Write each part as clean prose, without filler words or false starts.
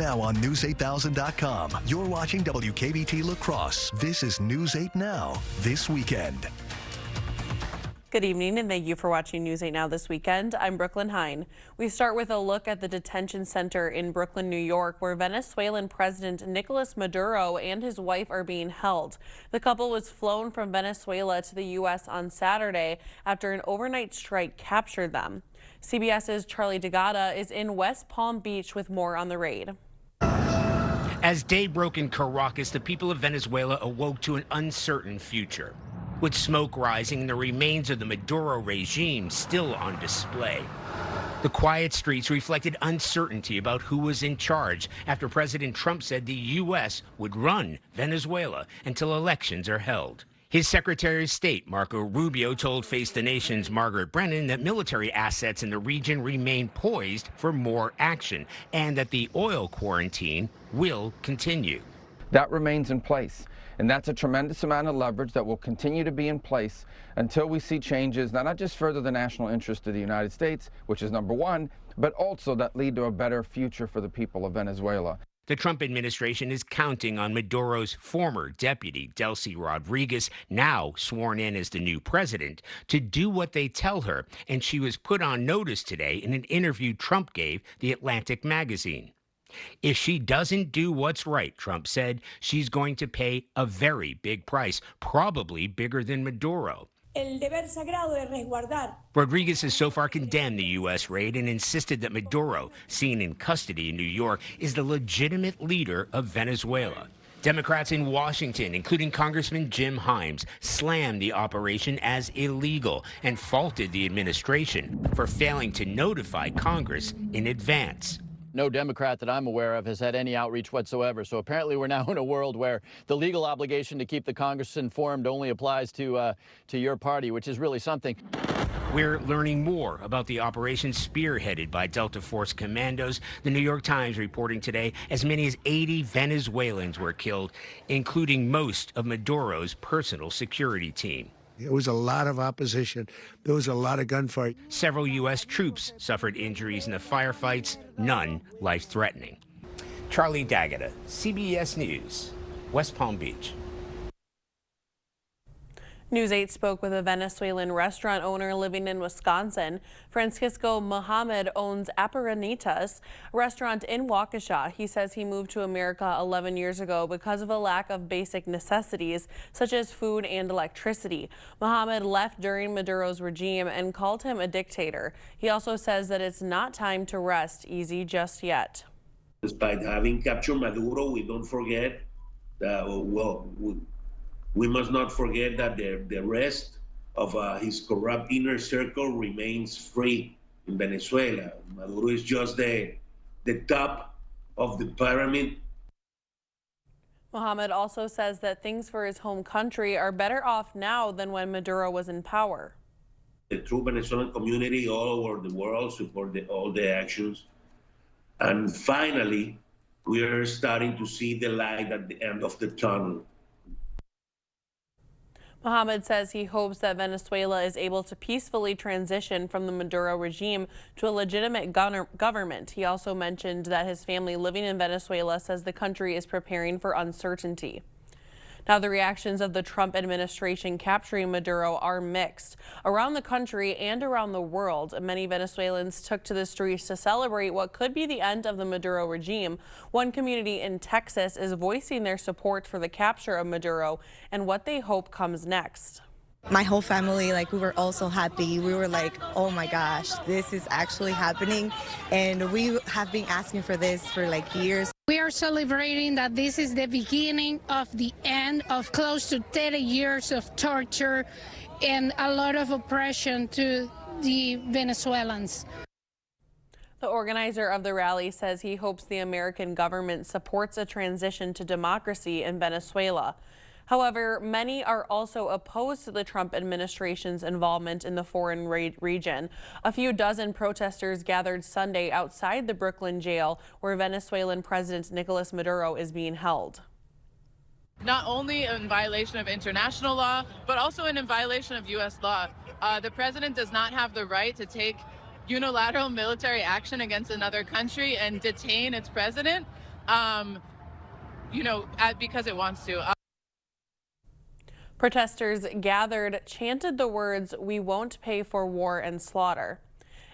Now on News8000.com, you're watching WKBT La Crosse. This is News 8 Now, this weekend. Good evening and thank you for watching News 8 Now this weekend. I'm Brooklyn Hine. We start with a look at the detention center in Brooklyn, New York, where Venezuelan President Nicolas Maduro and his wife are being held. The couple was flown from Venezuela to the U.S. on Saturday after an overnight strike captured them. CBS's Charlie DeGata is in West Palm Beach with more on the raid. As day broke in Caracas, the people of Venezuela awoke to an uncertain future, with smoke rising and the remains of the Maduro regime still on display. The quiet streets reflected uncertainty about who was in charge after President Trump said the U.S. would run Venezuela until elections are held. His Secretary of State, Marco Rubio, told Face the Nation's Margaret Brennan that military assets in the region remain poised for more action and that the oil quarantine will continue. That remains in place. And that's a tremendous amount of leverage that will continue to be in place until we see changes that not just further the national interest of the United States, which is number one, but also that lead to a better future for the people of Venezuela. The Trump administration is counting on Maduro's former deputy, Delcy Rodriguez, now sworn in as the new president, to do what they tell her, and she was put on notice today in an interview Trump gave The Atlantic magazine. If she doesn't do what's right, Trump said, she's going to pay a very big price, probably bigger than Maduro. Rodriguez has so far condemned the U.S. raid and insisted that Maduro, seen in custody in New York, is the legitimate leader of Venezuela. Democrats in Washington, including Congressman Jim Himes, slammed the operation as illegal and faulted the administration for failing to notify Congress in advance. No Democrat that I'm aware of has had any outreach whatsoever. So apparently we're now in a world where the legal obligation to keep the Congress informed only applies to your party, which is really something. We're learning more about the operation spearheaded by Delta Force commandos. The New York Times reporting today as many as 80 Venezuelans were killed, including most of Maduro's personal security team. There was a lot of opposition. There was a lot of gunfight. Several U.S. troops suffered injuries in the firefights, none life-threatening. Charlie D'Agata, CBS News, West Palm Beach. News 8 spoke with a Venezuelan restaurant owner living in Wisconsin. Francisco Mohammed owns Aperanitas, a restaurant in Waukesha. He says he moved to America 11 years ago because of a lack of basic necessities such as food and electricity. Mohammed left during Maduro's regime and called him a dictator. He also says that it's not time to rest easy just yet. Despite having captured Maduro, we don't forget that, we must not forget that the rest of his corrupt inner circle remains free in Venezuela. Maduro is just the top of the pyramid. Mohammed also says that things for his home country are better off now than when Maduro was in power. The true Venezuelan community all over the world support all the actions. And finally, we are starting to see the light at the end of the tunnel. Mohammed says he hopes that Venezuela is able to peacefully transition from the Maduro regime to a legitimate government. He also mentioned that his family living in Venezuela says the country is preparing for uncertainty. Now, the reactions of the Trump administration capturing Maduro are mixed. Around the country and around the world, many Venezuelans took to the streets to celebrate what could be the end of the Maduro regime. One community in Texas is voicing their support for the capture of Maduro and what they hope comes next. My whole family, we were all so happy. We were like, oh my gosh, this is actually happening. And we have been asking for this for years. We are celebrating that this is the beginning of the end of close to 30 years of torture and a lot of oppression to the Venezuelans. The organizer of the rally says he hopes the American government supports a transition to democracy in Venezuela. However, many are also opposed to the Trump administration's involvement in the foreign region. A few dozen protesters gathered Sunday outside the Brooklyn jail where Venezuelan President Nicolas Maduro is being held. Not only in violation of international law, but also in violation of U.S. law. The president does not have the right to take unilateral military action against another country and detain its president. because it wants to. Protesters gathered, chanted the words, "We won't pay for war and slaughter."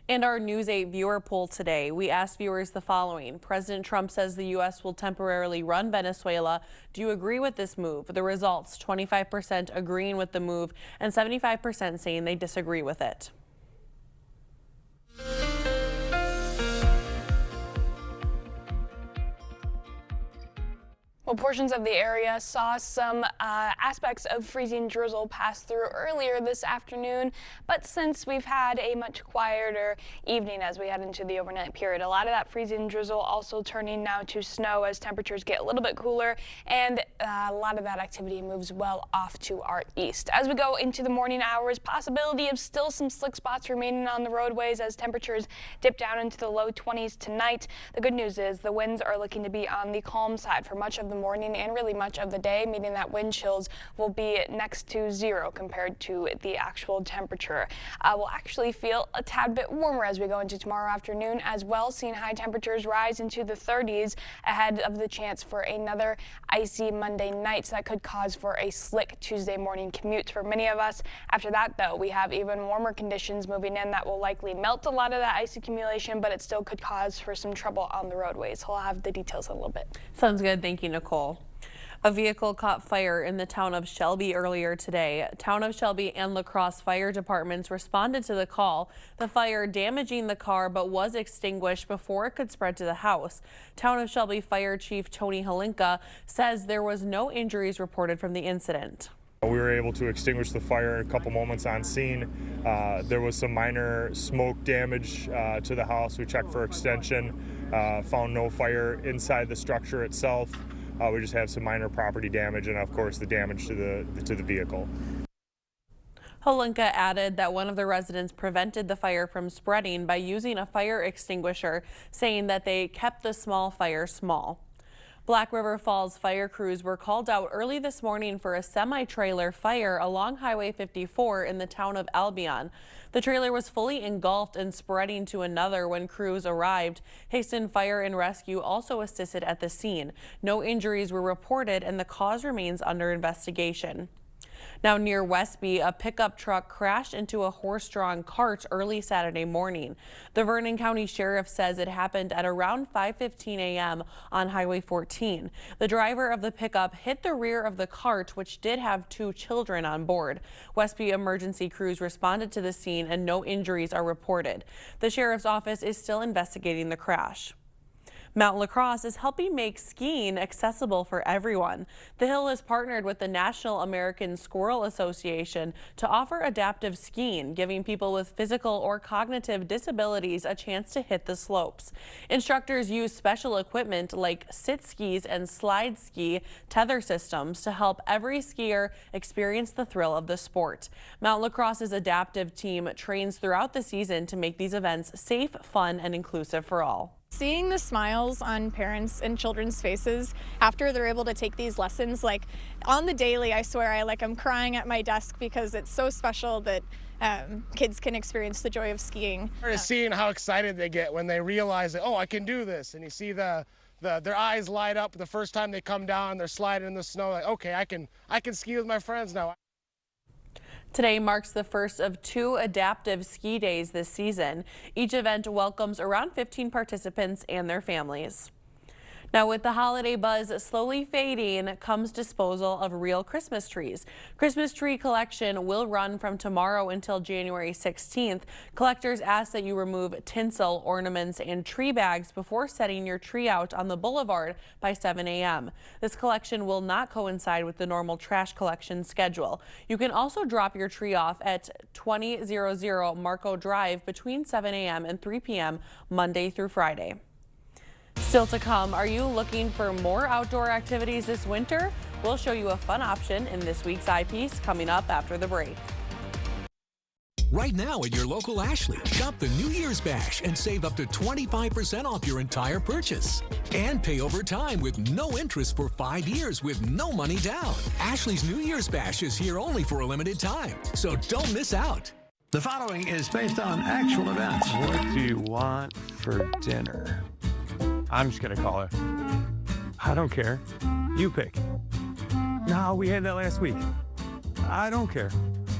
In our News 8 viewer poll today, we asked viewers the following. President Trump says the U.S. will temporarily run Venezuela. Do you agree with this move? The results, 25% agreeing with the move and 75% saying they disagree with it. Well, portions of the area saw some aspects of freezing drizzle pass through earlier this afternoon, but since we've had a much quieter evening as we head into the overnight period, a lot of that freezing drizzle also turning now to snow as temperatures get a little bit cooler, and a lot of that activity moves well off to our east. As we go into the morning hours, possibility of still some slick spots remaining on the roadways as temperatures dip down into the low 20s tonight. The good news is the winds are looking to be on the calm side for much of the morning and really much of the day, meaning that wind chills will be next to zero compared to the actual temperature. We'll actually feel a tad bit warmer as we go into tomorrow afternoon as well, seeing high temperatures rise into the 30s ahead of the chance for another icy Monday night. So that could cause for a slick Tuesday morning commute for many of us. After that, though, we have even warmer conditions moving in that will likely melt a lot of that ice accumulation, but it still could cause for some trouble on the roadways. We'll have the details in a little bit. Sounds good. Thank you, Nicole. A vehicle caught fire in the town of Shelby earlier today. Town of Shelby and La Crosse fire departments responded to the call. The fire damaging the car but was extinguished before it could spread to the house. Town of Shelby Fire Chief Tony Halinka says there was no injuries reported from the incident. We were able to extinguish the fire in a couple moments on scene. There was some minor smoke damage to the house. We checked for extension, found no fire inside the structure itself. We just have some minor property damage and, of course, the damage to the vehicle. Halinka added that one of the residents prevented the fire from spreading by using a fire extinguisher, saying that they kept the small fire small. Black River Falls fire crews were called out early this morning for a semi-trailer fire along Highway 54 in the town of Albion. The trailer was fully engulfed and spreading to another when crews arrived. Hasten Fire and Rescue also assisted at the scene. No injuries were reported and the cause remains under investigation. Now near Westby, a pickup truck crashed into a horse-drawn cart early Saturday morning. The Vernon County Sheriff says it happened at around 5:15 a.m. on Highway 14. The driver of the pickup hit the rear of the cart, which did have 2 children on board. Westby emergency crews responded to the scene and no injuries are reported. The Sheriff's office is still investigating the crash. Mount La Crosse is helping make skiing accessible for everyone. The Hill has partnered with the National American Squirrel Association to offer adaptive skiing, giving people with physical or cognitive disabilities a chance to hit the slopes. Instructors use special equipment like sit skis and slide ski tether systems to help every skier experience the thrill of the sport. Mount La Crosse's adaptive team trains throughout the season to make these events safe, fun, and inclusive for all. Seeing the smiles on parents and children's faces after they're able to take these lessons, like on the daily, I swear I'm crying at my desk because it's so special that kids can experience the joy of skiing. Seeing how excited they get when they realize that, oh, I can do this, and you see their eyes light up the first time they come down, they're sliding in the snow, like, okay, I can ski with my friends now. Today marks the first of 2 adaptive ski days this season. Each event welcomes around 15 participants and their families. Now, with the holiday buzz slowly fading comes disposal of real Christmas trees. Christmas tree collection will run from tomorrow until January 16th. Collectors ask that you remove tinsel, ornaments, and tree bags before setting your tree out on the boulevard by 7 a.m. This collection will not coincide with the normal trash collection schedule. You can also drop your tree off at 2000 Marco Drive between 7 a.m. and 3 p.m. Monday through Friday. Still to come, are you looking for more outdoor activities this winter? We'll show you a fun option in this week's eyepiece coming up after the break. Right now at your local Ashley, shop the New Year's Bash and save up to 25% off your entire purchase. And pay over time with no interest for 5 years with no money down. Ashley's New Year's Bash is here only for a limited time, so don't miss out. The following is based on actual events. What do you want for dinner? I'm just gonna call her. don't care. You pick. No, we had that last week. I don't care.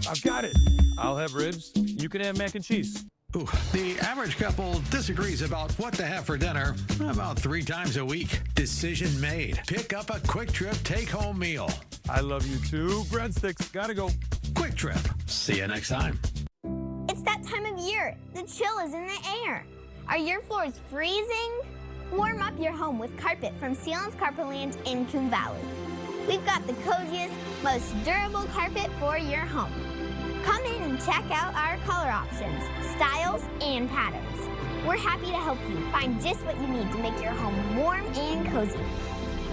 I've got it. I'll have ribs. You can have mac and cheese. Ooh, the average couple disagrees about what to have for dinner about 3 times a week. Decision made. Pick up a Quick Trip take-home meal. I love you too. Breadsticks. Gotta go. Quick Trip. See you next time. It's that time of year. The chill is in the air. Are your floors freezing? Warm up your home with carpet from Sealands Carpetland in Coon Valley. We've got the coziest, most durable carpet for your home. Come in and check out our color options, styles, and patterns. We're happy to help you find just what you need to make your home warm and cozy.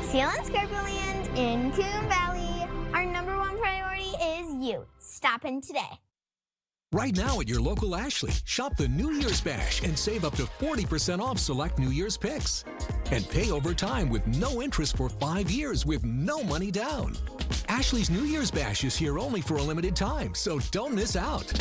Sealands Carpetland in Coon Valley. Our #1 priority is you. Stop in today. Right now at your local Ashley, shop the New Year's Bash and save up to 40% off select New Year's picks. And pay over time with no interest for 5 years with no money down. Ashley's New Year's Bash is here only for a limited time, so don't miss out.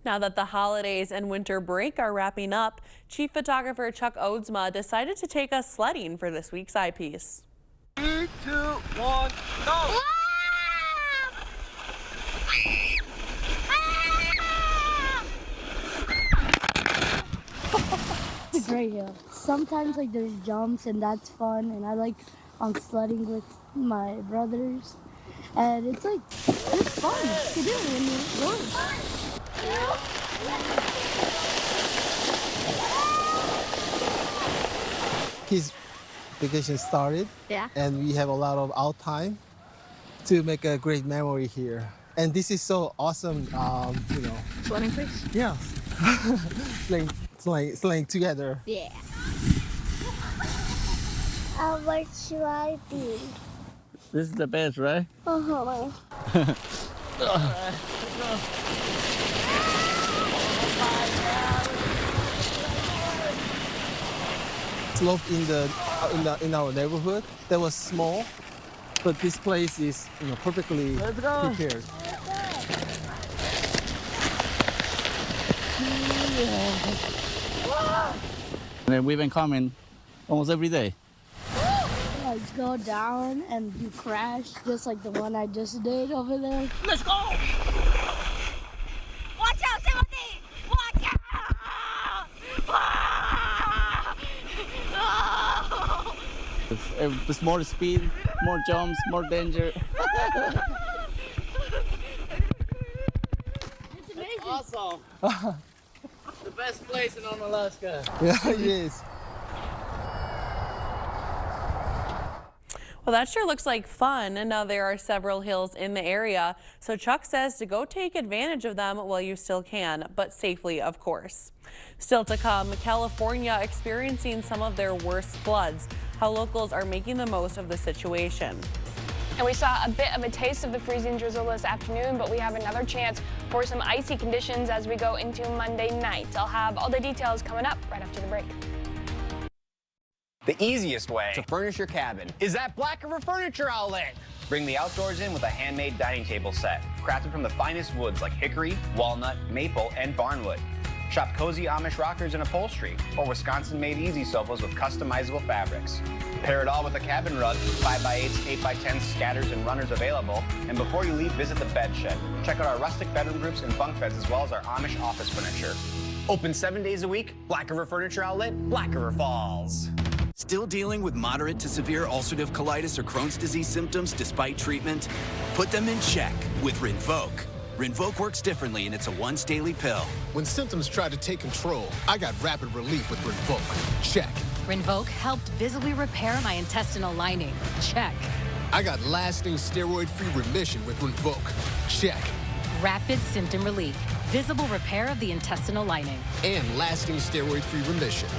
Now that the holidays and winter break are wrapping up, Chief Photographer Chuck Oadsma decided to take us sledding for this week's eyepiece. 3, 2, 1, go! It's a great hill. Sometimes like there's jumps and that's fun, and I like sledding with my brothers, and it's fun to do when you're indoors. His vacation started, and we have a lot of out time to make a great memory here. And this is so awesome, Sledding fish? Yeah. Slaying together. Yeah. Where should I be? This is the best, right? Uh-huh. Slope in our neighborhood that was small, but this place is perfectly prepared. And we've been coming almost every day. Like go down and you crash, just like the one I just did over there. Let's go! Watch out, Timothy! Watch out! There's more speed, more jumps, more danger. It's amazing. Awesome. The best place in Alaska. Yeah, it is. Well, that sure looks like fun, and now there are several hills in the area, so Chuck says to go take advantage of them while you still can, but safely, of course. Still to come, California experiencing some of their worst floods, how locals are making the most of the situation. And we saw a bit of a taste of the freezing drizzle this afternoon, but we have another chance for some icy conditions as we go into Monday night. I'll have all the details coming up right after the break. The easiest way to furnish your cabin is at Black River Furniture Outlet. Bring the outdoors in with a handmade dining table set, crafted from the finest woods like hickory, walnut, maple, and barnwood. Shop cozy Amish rockers and upholstery, or Wisconsin-made easy sofas with customizable fabrics. Pair it all with a cabin rug, 5x8s, 8x10s, scatters, and runners available. And before you leave, visit the bed shed. Check out our rustic bedroom groups and bunk beds, as well as our Amish office furniture. Open 7 days a week, Black River Furniture Outlet, Black River Falls. Still dealing with moderate to severe ulcerative colitis or Crohn's disease symptoms despite treatment? Put them in check with Rinvoq. Rinvoq works differently, and it's a once-daily pill. When symptoms try to take control, I got rapid relief with Rinvoq. Check. Rinvoq helped visibly repair my intestinal lining. Check. I got lasting steroid-free remission with Rinvoq. Check. Rapid symptom relief. visible repair of the intestinal lining. And lasting steroid-free remission.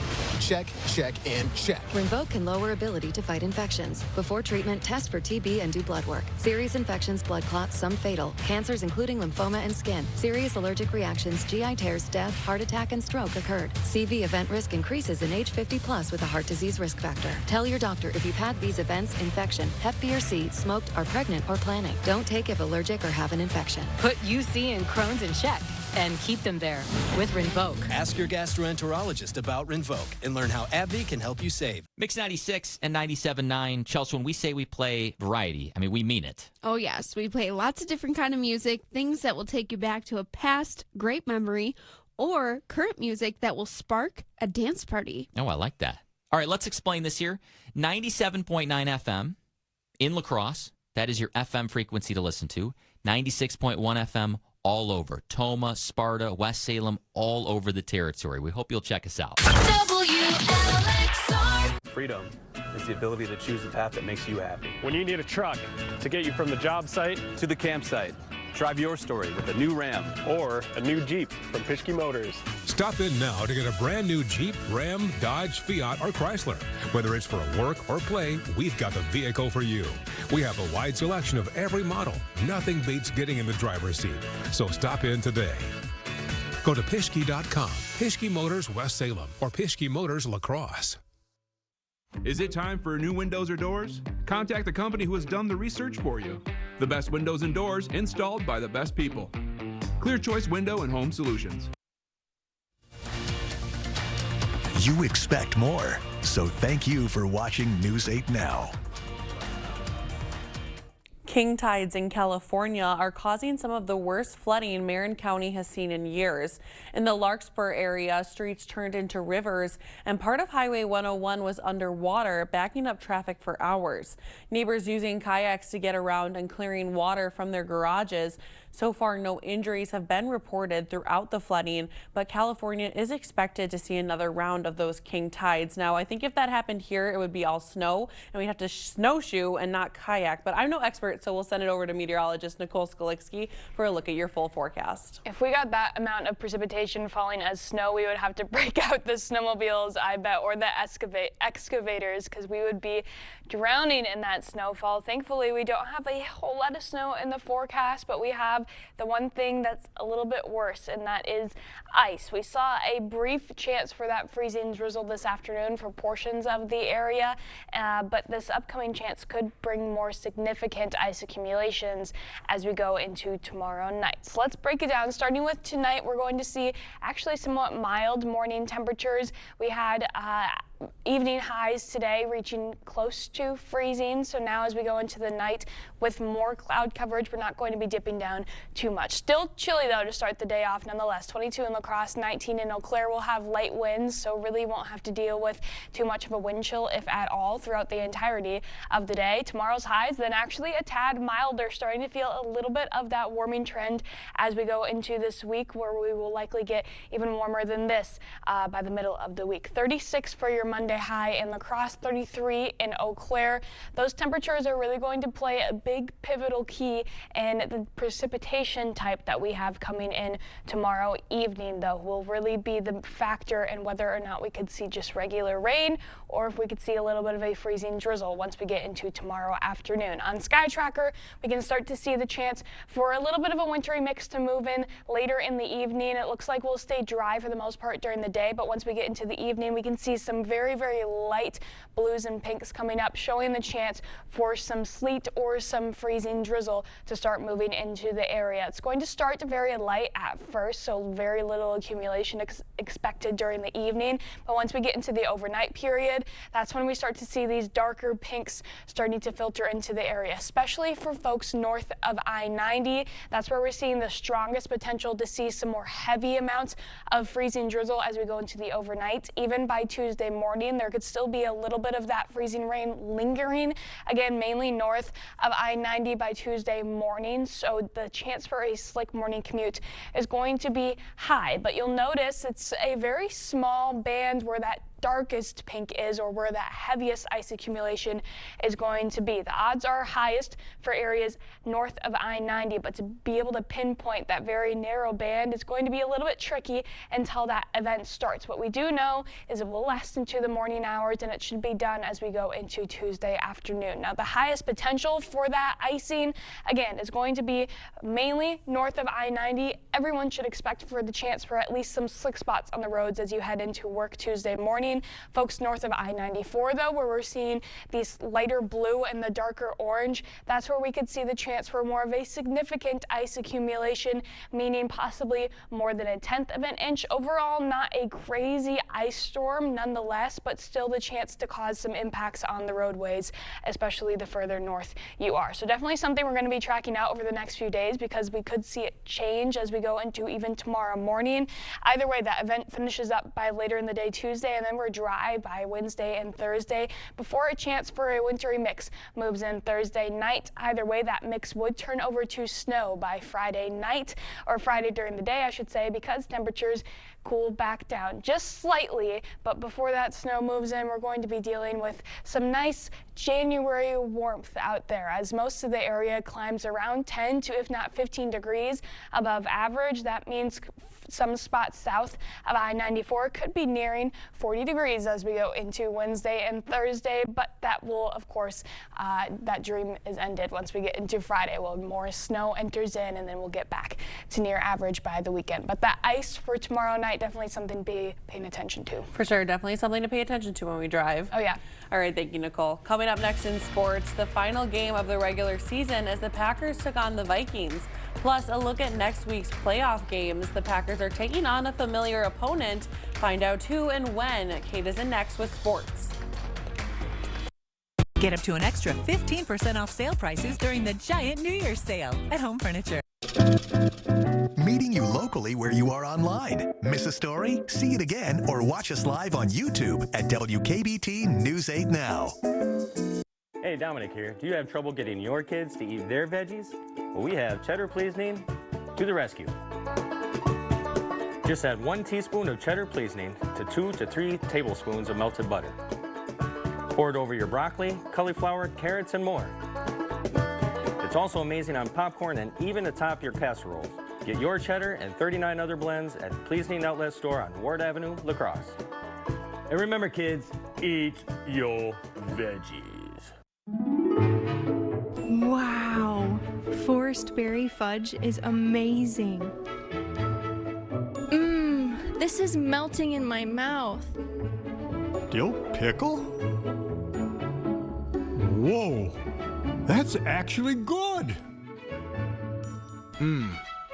Check, check, and check. Rinvoq can lower ability to fight infections. Before treatment, test for TB and do blood work. Serious infections, blood clots, some fatal. Cancers including lymphoma and skin. Serious allergic reactions, GI tears, death, heart attack, and stroke occurred. CV event risk increases in age 50 plus with a heart disease risk factor. Tell your doctor if you've had these events, infection, Hep B or C, smoked, are pregnant, or planning. Don't take if allergic or have an infection. Put UC and Crohn's in check and keep them there with Rinvoq. Ask your gastroenterologist about Rinvoq and learn how AbbVie can help you save. Mix 96 and 97.9. Chelsea, when we say we play variety, I mean, we mean it. Oh, yes. We play lots of different kind of music, things that will take you back to a past great memory, or current music that will spark a dance party. Oh, I like that. All right, let's explain this here. 97.9 FM in La Crosse. That is your FM frequency to listen to. 96.1 FM all over. Toma, Sparta, West Salem, all over the territory. We hope you'll check us out. Freedom is the ability to choose the path that makes you happy. When you need a truck to get you from the job site to the campsite, drive your story with a new Ram or a new Jeep from Pischke Motors. Stop in now to get a brand new Jeep, Ram, Dodge, Fiat, or Chrysler. Whether it's for work or play, we've got the vehicle for you. We have a wide selection of every model. Nothing beats getting in the driver's seat. So stop in today. Go to Pischke.com, Pischke Motors West Salem, or Pischke Motors La Crosse. Is it time for new windows or doors? Contact the company who has done the research for you. The best windows and doors installed by the best people. Clear Choice Window and Home Solutions. You expect more, so thank you for watching News 8 Now. King tides in California are causing some of the worst flooding Marin County has seen in years. In the Larkspur area, streets turned into rivers and part of Highway 101 was underwater, backing up traffic for hours. Neighbors using kayaks to get around and clearing water from their garages. So far, no injuries have been reported throughout the flooding, but California is expected to see another round of those king tides. Now, I think if that happened here, it would be all snow and we'd have to snowshoe and not kayak, but I'm no expert, so we'll send it over to meteorologist Nicole Skolicki for a look at your full forecast. If we got that amount of precipitation falling as snow, we would have to break out the snowmobiles, I bet, or the excavators, because we would be drowning in that snowfall. Thankfully, we don't have a whole lot of snow in the forecast, but we have the one thing that's a little bit worse, and that is ice. We saw a brief chance for that freezing drizzle this afternoon for portions of the area, but this upcoming chance could bring more significant ice accumulations as we go into tomorrow night. So let's break it down. Starting with tonight, we're going to see actually somewhat mild morning temperatures. We had evening highs today reaching close to freezing. So now as we go into the night with more cloud coverage, we're not going to be dipping down too much. Still chilly though to start the day off nonetheless. 22 in La Crosse, 19 in Eau Claire. We'll have light winds, so really won't have to deal with too much of a wind chill, if at all, throughout the entirety of the day. Tomorrow's highs then actually a tad milder, starting to feel a little bit of that warming trend as we go into this week, where we will likely get even warmer than this by the middle of the week. 36 for your Monday high in La Crosse, 33 in Eau Claire. Those temperatures are really going to play a big pivotal key in the precipitation type that we have coming in tomorrow evening, though, will really be the factor in whether or not we could see just regular rain or if we could see a little bit of a freezing drizzle once we get into tomorrow afternoon. On Sky Tracker, we can start to see the chance for a little bit of a wintry mix to move in later in the evening. It looks like we'll stay dry for the most part during the day, but once we get into the evening, we can see some very, very light blues and pinks coming up, showing the chance for some sleet or some freezing drizzle to start moving into the area. It's going to start very light at first, so very little accumulation expected during the evening, but once we get into the overnight period, that's when we start to see these darker pinks starting to filter into the area, especially for folks north of I-90. That's where we're seeing the strongest potential to see some more heavy amounts of freezing drizzle as we go into the overnight. Even by Tuesday morning, there could still be a little bit of that freezing rain lingering, again, mainly north of I-90 by Tuesday morning, so the chance for a slick morning commute is going to be high, but you'll notice it's a very small band where that darkest pink is, or where that heaviest ice accumulation is going to be. The odds are highest for areas north of I-90, but to be able to pinpoint that very narrow band is going to be a little bit tricky until that event starts. What we do know is it will last into the morning hours, and it should be done as we go into Tuesday afternoon. Now, the highest potential for that icing, again, is going to be mainly north of I-90. Everyone should expect for the chance for at least some slick spots on the roads as you head into work Tuesday morning. Folks north of I-94, though, where we're seeing these lighter blue and the darker orange, that's where we could see the chance for more of a significant ice accumulation, meaning possibly more than 1/10 of an inch. Overall, not a crazy ice storm nonetheless, but still the chance to cause some impacts on the roadways, especially the further north you are. So definitely something we're going to be tracking out over the next few days, because we could see it change as we go into even tomorrow morning. Either way, that event finishes up by later in the day Tuesday, and then we're dry by Wednesday and Thursday before a chance for a wintry mix moves in Thursday night. Either way, that mix would turn over to snow by Friday night, or Friday during the day, I should say, because temperatures cool back down just slightly. But before that snow moves in, we're going to be dealing with some nice January warmth out there, as most of the area climbs around 10 to, if not 15 degrees above average. That means some spots south of I-94 could be nearing 40 degrees as we go into Wednesday and Thursday, but that will, of course, that dream is ended once we get into Friday. Well, more snow enters in, and then we'll get back to near average by the weekend. But that ice for tomorrow night, definitely something to be paying attention to. For sure, definitely something to pay attention to when we drive. Oh, yeah. All right, thank you, Nicole. Coming up next in sports, the final game of the regular season as the Packers took on the Vikings. Plus, a look at next week's playoff games. The Packers are taking on a familiar opponent. Find out who and when. Kate is in next with sports. Get up to an extra 15% off sale prices during the giant New Year's sale at Home Furniture. Meeting you locally where you are online. Miss a story? See it again or watch us live on YouTube at WKBT News 8 Now. Hey, Dominic here. Do you have trouble getting your kids to eat their veggies? Well, we have Cheddar Pleasing to the rescue. Just add 1 teaspoon of Cheddar Pleasing to 2 to 3 tablespoons of melted butter. Pour it over your broccoli, cauliflower, carrots, and more. It's also amazing on popcorn and even atop your casseroles. Get your cheddar and 39 other blends at Pleasing Outlet Store on Ward Avenue, La Crosse. And remember, kids, eat your veggies. Wow, Forest Berry Fudge is amazing. This is melting in my mouth. Dill pickle? Whoa, that's actually good.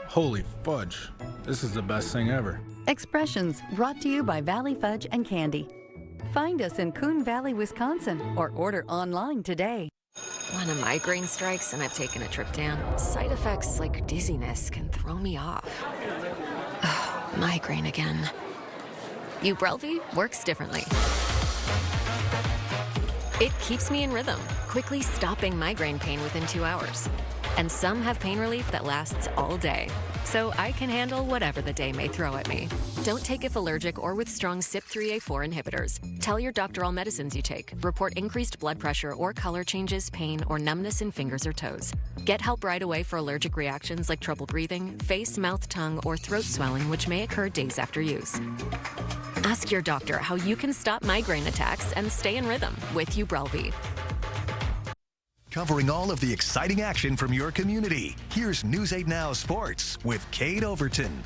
Holy fudge. This is the best thing ever. Expressions brought to you by Valley Fudge and Candy. Find us in Coon Valley, Wisconsin, or order online today. When a migraine strikes and I've taken a Triptan, side effects like dizziness can throw me off. Ugh, migraine again. Ubrelvy works differently. It keeps me in rhythm, quickly stopping migraine pain within 2 hours. And some have pain relief that lasts all day, so I can handle whatever the day may throw at me. Don't take if allergic or with strong CYP3A4 inhibitors. Tell your doctor all medicines you take. Report increased blood pressure or color changes, pain, or numbness in fingers or toes. Get help right away for allergic reactions like trouble breathing, face, mouth, tongue, or throat swelling, which may occur days after use. Ask your doctor how you can stop migraine attacks and stay in rhythm with Ubrelvy. Covering all of the exciting action from your community. Here's News 8 Now Sports with Kate Overton.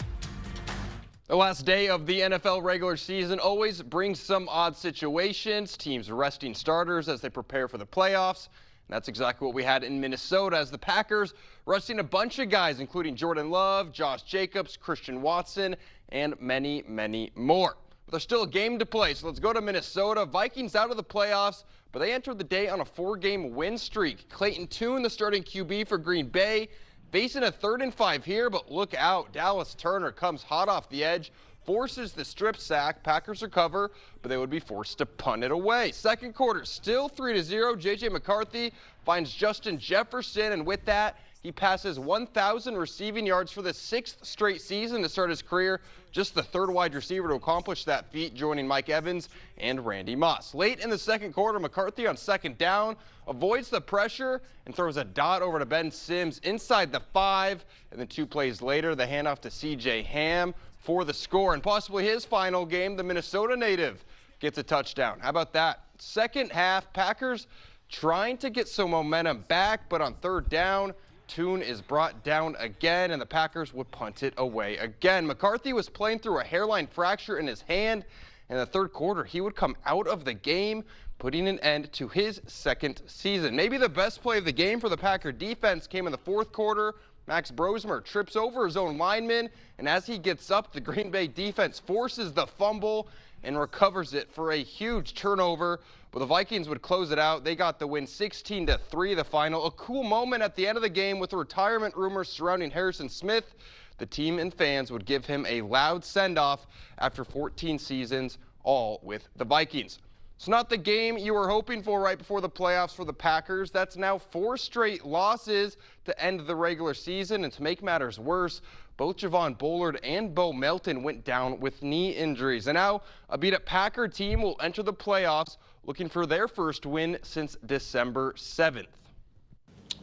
The last day of the NFL regular season always brings some odd situations. Teams resting starters as they prepare for the playoffs. And that's exactly what we had in Minnesota as the Packers resting a bunch of guys, including Jordan Love, Josh Jacobs, Christian Watson, and many, many more. But there's still a game to play, so let's go to Minnesota. Vikings out of the playoffs, but they entered the day on a 4-game win streak. Clayton Tune, the starting QB for Green Bay, facing a 3rd and 5 here, but look out. Dallas Turner comes hot off the edge, forces the strip sack. Packers recover, but they would be forced to punt it away. Second quarter, still 3-0. J.J. McCarthy finds Justin Jefferson, and with that, He passes 1,000 receiving yards for the 6th straight season to start his career. Just the 3rd wide receiver to accomplish that feat, joining Mike Evans and Randy Moss. Late in the second quarter, McCarthy on 2nd down avoids the pressure and throws a dot over to Ben Sims inside the 5. And then 2 plays later, the handoff to C.J. Ham for the score. And possibly his final game, the Minnesota native gets a touchdown. How about that? Second half, Packers trying to get some momentum back, but on 3rd down, Toon is brought down again, and the Packers would punt it away again. McCarthy was playing through a hairline fracture in his hand. In the 3rd quarter, he would come out of the game, putting an end to his 2nd season. Maybe the best play of the game for the Packer defense came in the 4th quarter. Max Brosmer trips over his own lineman, and as he gets up, the Green Bay defense forces the fumble and recovers it for a huge turnover. But the Vikings would close it out. They got the win 16-3, the final. A cool moment at the end of the game with the retirement rumors surrounding Harrison Smith. The team and fans would give him a loud send-off after 14 seasons, all with the Vikings. It's not the game you were hoping for right before the playoffs for the Packers. That's now 4 straight losses to end the regular season. And to make matters worse, both Javon Bullard and Bo Melton went down with knee injuries. And now a beat-up Packer team will enter the playoffs looking for their first win since December 7th.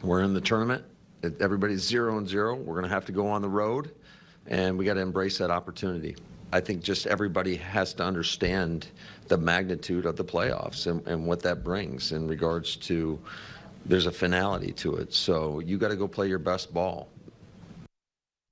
We're in the tournament. Everybody's 0-0. We're going to have to go on the road, and we got to embrace that opportunity. I think just everybody has to understand the magnitude of the playoffs and what that brings in regards to there's a finality to it. So you got to go play your best ball.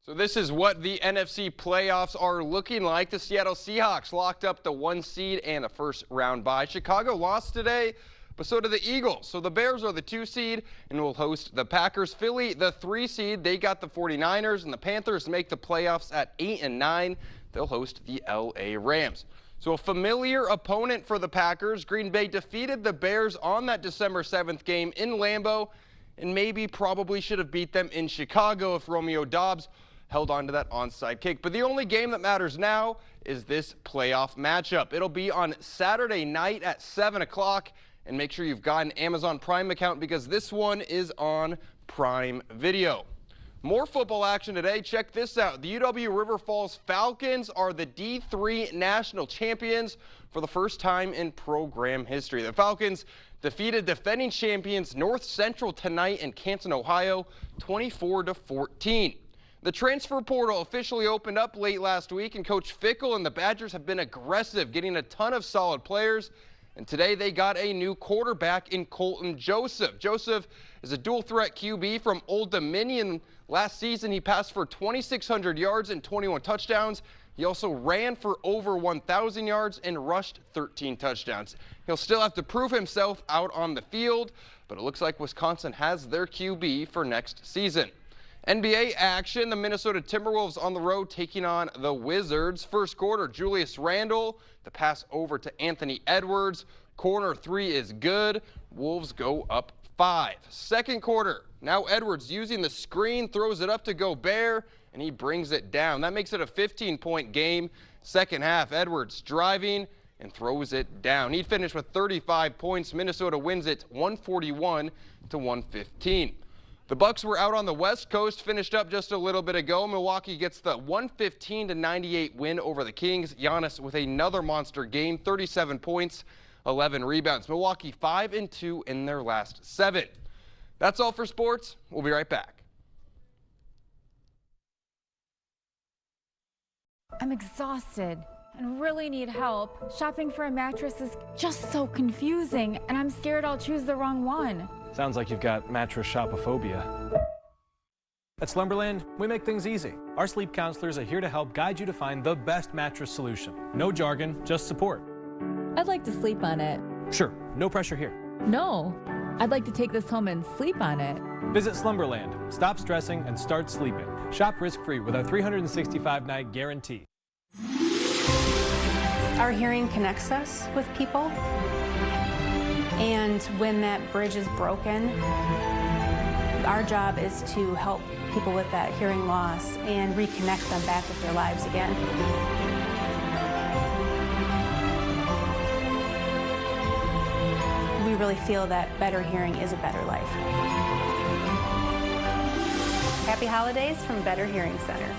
So this is what the NFC playoffs are looking like. The Seattle Seahawks locked up the 1 seed and a first-round bye. Chicago lost today, but so did the Eagles. So the Bears are the 2 seed and will host the Packers. Philly, the 3 seed. They got the 49ers, and the Panthers make the playoffs at 8-9. They'll host the LA Rams. So a familiar opponent for the Packers. Green Bay defeated the Bears on that December 7th game in Lambeau, and maybe probably should have beat them in Chicago if Romeo Doubs held on to that onside kick. But the only game that matters now is this playoff matchup. It'll be on Saturday night at 7 o'clock. And make sure you've got an Amazon Prime account because this one is on Prime Video. More football action today. Check this out. The UW River Falls Falcons are the D3 national champions for the first time in program history. The Falcons defeated defending champions North Central tonight in Canton, Ohio, 24-14. The transfer portal officially opened up late last week, and Coach Fickell and the Badgers have been aggressive, getting a ton of solid players. And today they got a new quarterback in Colton Joseph. Joseph is a dual-threat QB from Old Dominion. Last season, he passed for 2,600 yards and 21 touchdowns. He also ran for over 1,000 yards and rushed 13 touchdowns. He'll still have to prove himself out on the field, but it looks like Wisconsin has their QB for next season. NBA action, the Minnesota Timberwolves on the road taking on the Wizards. First quarter, Julius Randle, the pass over to Anthony Edwards. Corner 3 is good. Wolves go up 5. Second quarter, now Edwards using the screen, throws it up to Gobert, and he brings it down. That makes it a 15-point game. Second half, Edwards driving and throws it down. He'd finish with 35 points. Minnesota wins it 141-115. The Bucks were out on the West Coast, finished up just a little bit ago. Milwaukee gets the 115-98 win over the Kings. Giannis with another monster game, 37 points, 11 rebounds. Milwaukee 5-2 in their last 7. That's all for sports. We'll be right back. I'm exhausted and really need help. Shopping for a mattress is just so confusing, and I'm scared I'll choose the wrong one. Sounds like you've got mattress shopophobia. At Slumberland, we make things easy. Our sleep counselors are here to help guide you to find the best mattress solution. No jargon, just support. I'd like to sleep on it. Sure, no pressure here. No, I'd like to take this home and sleep on it. Visit Slumberland. Stop stressing and start sleeping. Shop risk-free with our 365-night guarantee. Our hearing connects us with people. And when that bridge is broken, our job is to help people with that hearing loss and reconnect them back with their lives again. We really feel that better hearing is a better life. Happy holidays from Better Hearing Center.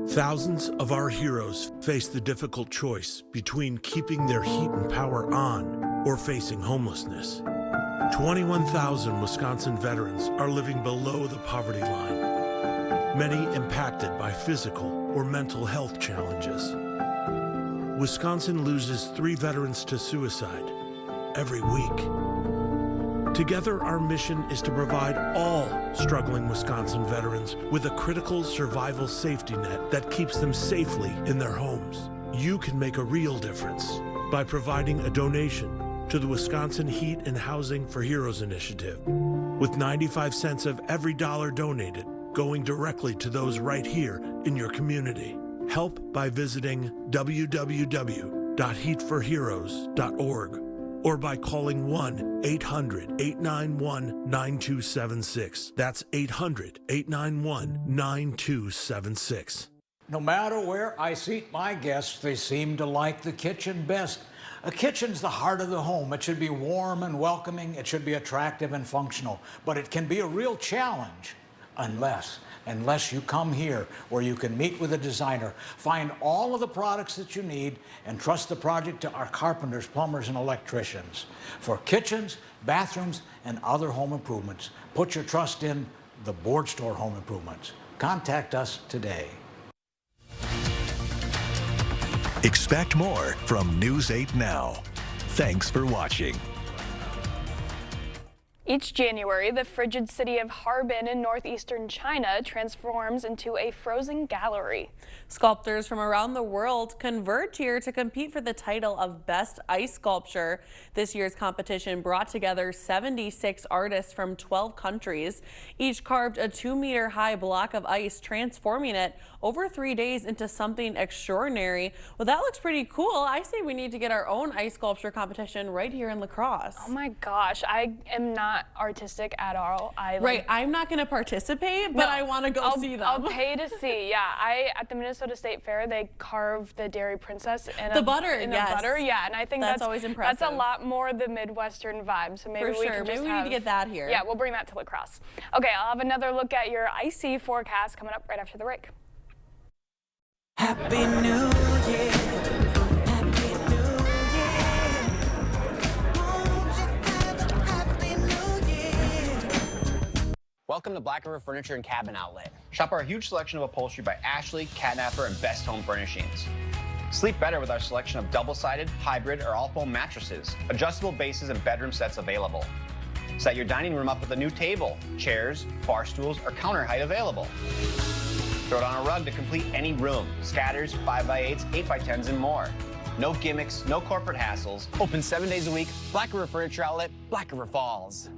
Thousands of our heroes face the difficult choice between keeping their heat and power on or facing homelessness. 21,000 Wisconsin veterans are living below the poverty line, many impacted by physical or mental health challenges. Wisconsin loses 3 veterans to suicide every week. Together, our mission is to provide all struggling Wisconsin veterans with a critical survival safety net that keeps them safely in their homes. You can make a real difference by providing a donation to the Wisconsin Heat and Housing for Heroes initiative, with 95 cents of every dollar donated going directly to those right here in your community. Help by visiting www.heatforheroes.org or by calling 1-800-891-9276. That's 800-891-9276. No matter where I seat my guests, they seem to like the kitchen best. A kitchen's the heart of the home. It should be warm and welcoming. It should be attractive and functional. But it can be a real challenge unless you come here where you can meet with a designer, find all of the products that you need, and trust the project to our carpenters, plumbers, and electricians. For kitchens, bathrooms, and other home improvements, put your trust in the Board Store Home Improvements. Contact us today. Expect more from News 8 Now. Thanks for watching. Each January, the frigid city of Harbin in northeastern China transforms into a frozen gallery. Sculptors from around the world converge here to compete for the title of Best Ice Sculpture. This year's competition brought together 76 artists from 12 countries. Each carved a 2-meter-high block of ice, transforming it over 3 days into something extraordinary. Well, that looks pretty cool. I say we need to get our own ice sculpture competition right here in La Crosse. Oh my gosh, I am not artistic at all. I'm not going to participate, but I want to go see them. I'll pay to see. Yeah, at the Minnesota State Fair, they carved the Dairy Princess in the butter. Yeah, and I think that's always impressive. That's a lot more the Midwestern vibe. So maybe we can just maybe we need to get that here. Yeah, we'll bring that to La Crosse. Okay, I'll have another look at your icy forecast coming up right after the break. Happy New Year. Welcome to Black River Furniture and Cabin Outlet. Shop our huge selection of upholstery by Ashley, Catnapper, and Best Home Furnishings. Sleep better with our selection of double-sided, hybrid, or all-foam mattresses, adjustable bases, and bedroom sets available. Set your dining room up with a new table, chairs, bar stools, or counter height available. Throw it on a rug to complete any room, scatters, 5x8s, 8x10s, and more. No gimmicks, no corporate hassles. Open 7 days a week, Black River Furniture Outlet, Black River Falls.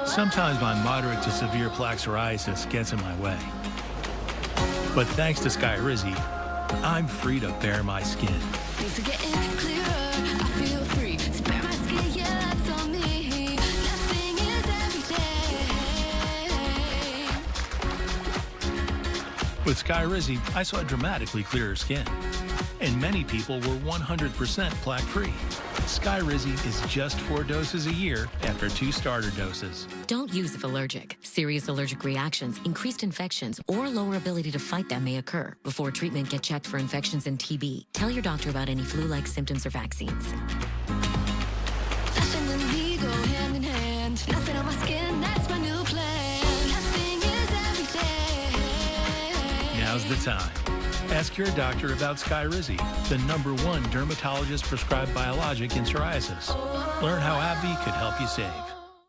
Sometimes my moderate to severe plaque psoriasis gets in my way. But thanks to Skyrizi, I'm free to bare my skin. Things are getting clearer. I feel free to bare my skin. Yeah, that's on me. Nothing is everything. With Skyrizi, I saw dramatically clearer skin. And many people were 100% plaque-free. Skyrizi is just 4 doses a year after 2 starter doses. Don't use if allergic. Serious allergic reactions, increased infections, or lower ability to fight them may occur. Before treatment, get checked for infections and TB. Tell your doctor about any flu-like symptoms or vaccines. Fashion and me go hand in hand. Nothing on my skin, that's my new plan. Nothing is everything. Now's the time. Ask your doctor about Skyrizi, the #1 dermatologist-prescribed biologic in psoriasis. Learn how AbbVie could help you save.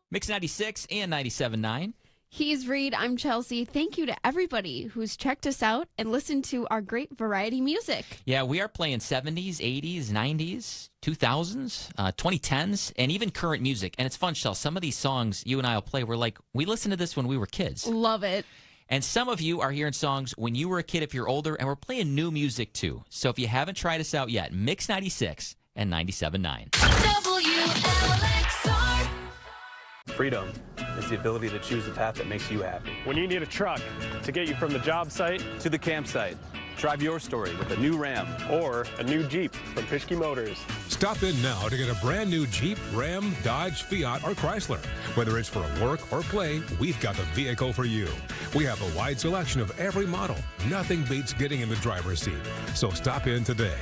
Mix 96 and 97.9. He's Reed. I'm Chelsea. Thank you to everybody who's checked us out and listened to our great variety music. Yeah, we are playing 70s, 80s, 90s, 2000s, 2010s, and even current music. And it's fun, Shel. Some of these songs you and I will play, we're like, we listened to this when we were kids. Love it. And some of you are hearing songs when you were a kid if you're older, and we're playing new music too. So if you haven't tried us out yet, Mix 96 and 97.9. WLXR. Freedom is the ability to choose the path that makes you happy. When you need a truck to get you from the job site to the campsite, Drive your story with a new Ram or a new Jeep from Pischke Motors. Stop in now to get a brand new Jeep, Ram, Dodge, Fiat, or Chrysler. Whether it's for work or play, we've got the vehicle for you. We have a wide selection of every model. Nothing beats getting in the driver's seat. So stop in today.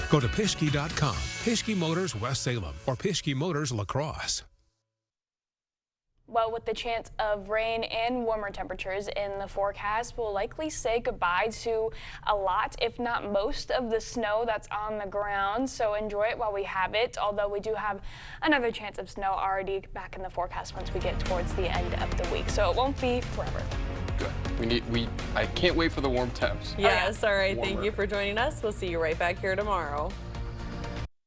Go to Pischke.com, Pischke Motors West Salem, or Pischke Motors La Crosse. Well, with the chance of rain and warmer temperatures in the forecast, we'll likely say goodbye to a lot, if not most, of the snow that's on the ground. So enjoy it while we have it, although we do have another chance of snow already back in the forecast once we get towards the end of the week. So it won't be forever. Good. I can't wait for the warm temps. Yes, all right. Warmer. Thank you for joining us. We'll see you right back here tomorrow.